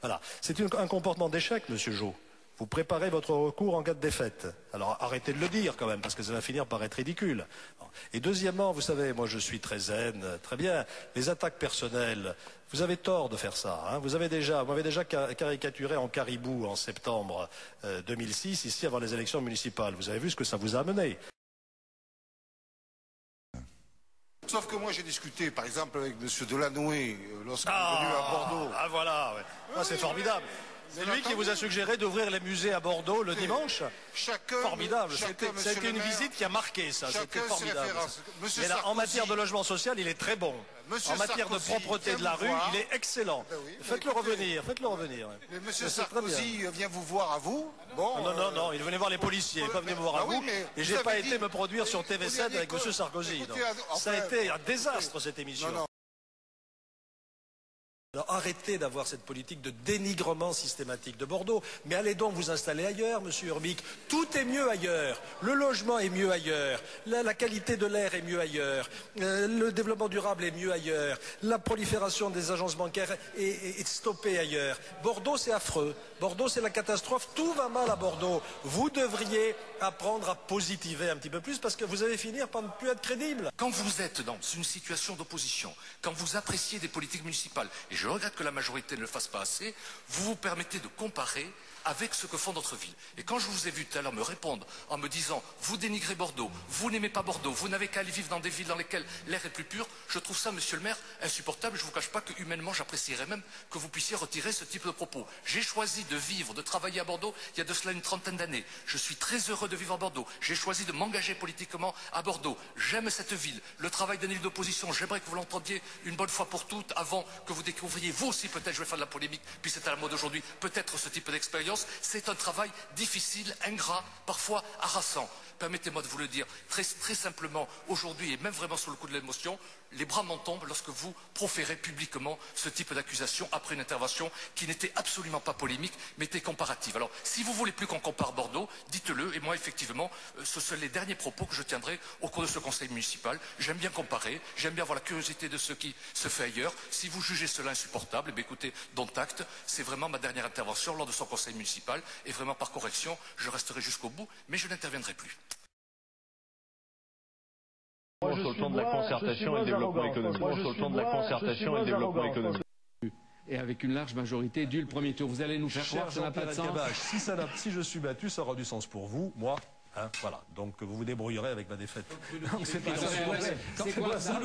Voilà. C'est un comportement d'échec, Monsieur Jo. Vous préparez votre recours en cas de défaite. Alors arrêtez de le dire quand même, parce que ça va finir par être ridicule. Et deuxièmement, vous savez, moi je suis très zen, très bien. Les attaques personnelles, vous avez tort de faire ça. Hein. Vous m'avez déjà caricaturé en caribou en septembre 2006, ici avant les élections municipales. Vous avez vu ce que ça vous a amené. Sauf que moi j'ai discuté par exemple avec M. Delanoë lorsqu'il est venu à Bordeaux. Ah voilà, ouais. Ah, c'est formidable. C'est lui qui vous a suggéré d'ouvrir les musées à Bordeaux le dimanche. Formidable. C'était une visite qui a marqué ça. C'était formidable. Mais là, en matière de logement social, il est très bon. En matière de propreté de la rue, il est excellent. Faites-le revenir. Faites-le revenir. Mais M. Sarkozy vient vous voir à vous. Bon. Non. Il venait voir les policiers. Il n'est pas venu me voir à vous. Et j'ai pas été me produire sur TV7 avec M. Sarkozy. Ça a été un désastre cette émission. Alors arrêtez d'avoir cette politique de dénigrement systématique de Bordeaux, mais allez donc vous installer ailleurs, Monsieur Urbic. Tout est mieux ailleurs. Le logement est mieux ailleurs. La qualité de l'air est mieux ailleurs. Le développement durable est mieux ailleurs. La prolifération des agences bancaires est stoppée ailleurs. Bordeaux, c'est affreux. Bordeaux, c'est la catastrophe. Tout va mal à Bordeaux. Vous devriez apprendre à positiver un petit peu plus parce que vous allez finir par ne plus être crédible. Quand vous êtes dans une situation d'opposition, quand vous appréciez des politiques municipales, et je regrette que la majorité ne le fasse pas assez, vous vous permettez de comparer avec ce que font d'autres villes. Et quand je vous ai vu tout à l'heure me répondre en me disant « vous dénigrez Bordeaux, vous n'aimez pas Bordeaux, vous n'avez qu'à aller vivre dans des villes dans lesquelles l'air est plus pur », je trouve ça, monsieur le maire, insupportable. Je ne vous cache pas que humainement, j'apprécierais même que vous puissiez retirer ce type de propos. J'ai choisi de vivre, de travailler à Bordeaux il y a de cela une trentaine d'années. Je suis très heureux de vivre à Bordeaux. J'ai choisi de m'engager politiquement à Bordeaux. J'aime cette ville. Le travail d'un élu d'opposition, j'aimerais que vous l'entendiez une bonne fois pour toutes avant que vous découvriez, vous aussi peut-être, je vais faire de la polémique, puis c'est à la mode aujourd'hui, peut-être ce type d'expérience. C'est un travail difficile, ingrat, parfois harassant. Permettez-moi de vous le dire très simplement aujourd'hui, et même vraiment sous le coup de l'émotion, les bras m'en tombent lorsque vous proférez publiquement ce type d'accusation après une intervention qui n'était absolument pas polémique, mais était comparative. Alors, si vous voulez plus qu'on compare Bordeaux, dites-le, et moi, effectivement, ce sont les derniers propos que je tiendrai au cours de ce conseil municipal. J'aime bien comparer, j'aime bien avoir la curiosité de ce qui se fait ailleurs. Si vous jugez cela insupportable, eh bien, écoutez, dont acte, c'est vraiment ma dernière intervention lors de son conseil municipal, et vraiment par correction, je resterai jusqu'au bout, mais je n'interviendrai plus. Sur le plan de la concertation et le développement économique. Sur le plan de la concertation et le développement économique. Et avec une large majorité dû le premier tour. Vous allez nous faire croire que ça n'a pas de sens. Si je suis battu, ça aura du sens pour vous, moi. Hein, voilà. Donc vous vous débrouillerez avec ma défaite. C'est quoi ça?